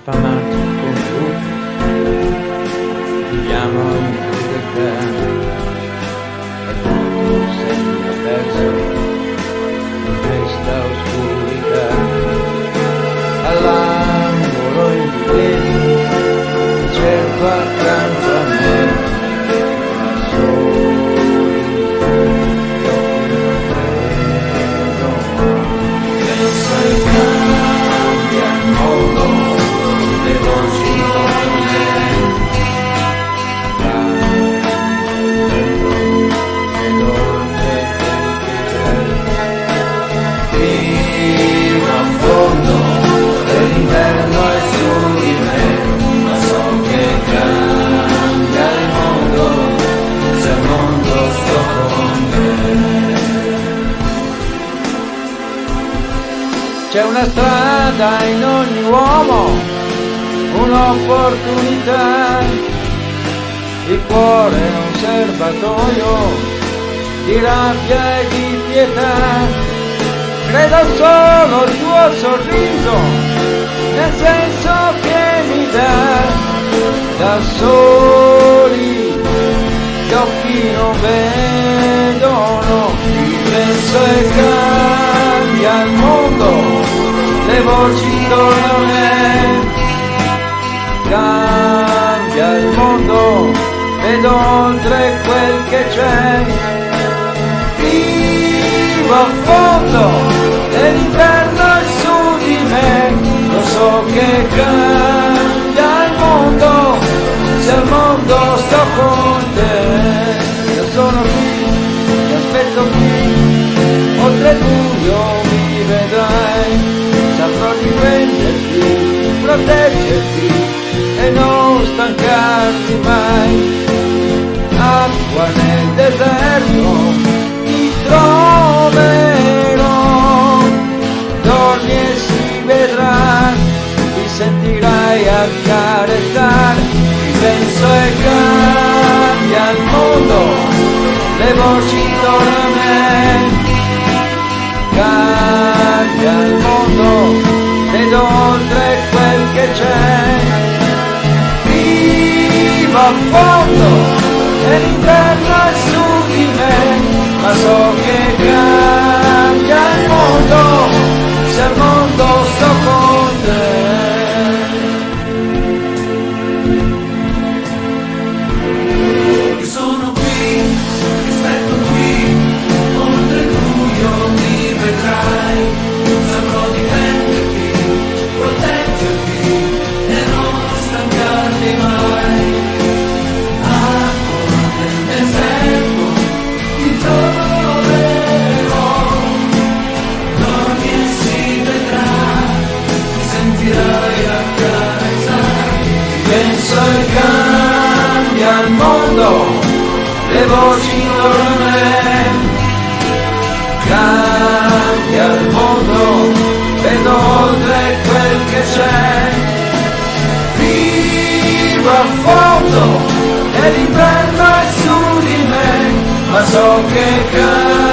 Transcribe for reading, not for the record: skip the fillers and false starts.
affamati come lupi, viviamo in libertà e tutto sembra perso in questa oscurità. All'angolo in piedi cerco accanto a me, ma soli gli occhi non vedo. Penso e cambia il mondo, le voci torne, ed oltre quel che c'è, fino a fondo dell'inverno è su di me, ma so che cambia il mondo, se al mondo sto con te. C'è una strada in ogni uomo, un'opportunità, il cuore è un serbatoio di rabbia e di pietà. Credo solo al tuo sorriso, nel senso che mi dà. Da soli gli occhi non vedono, ci penso e cambia il mondo, le voci tornano a me. Cambia il mondo, vedo oltre quel che c'è, vivo a fondo e l'inverno è su di me. Lo so che cambia il mondo, se al mondo sto con te. Io sono qui, ti aspetto qui, oltre il buio mi vedrai. Saprò difenderti, proteggerti e non stancarti mai. Acqua nel deserto ti troverò, dormi e si vedrà, ti sentirai accarezzare. Penso e cambia il mondo, le voci tornano a me. Cambia il mondo, vedo oltre quel che c'è, vivo a fondo e l'inverno è su di me, ma so che cambia il mondo, se al mondo sto con te. Io sono qui, ti aspetto qui, oltre il buio mi vedrai. Saprò difenderti, proteggerti e non stancarti mai. Acqua nel deserto ti troverò, dormi e si vedrà, ti sentirai accarezzare. Penso e cambia il mondo, le voci tornano a me. Cambia il mondo, vedo oltre quel che c'è, vivo a fondo e l'inverno è su di me, ma so che cambia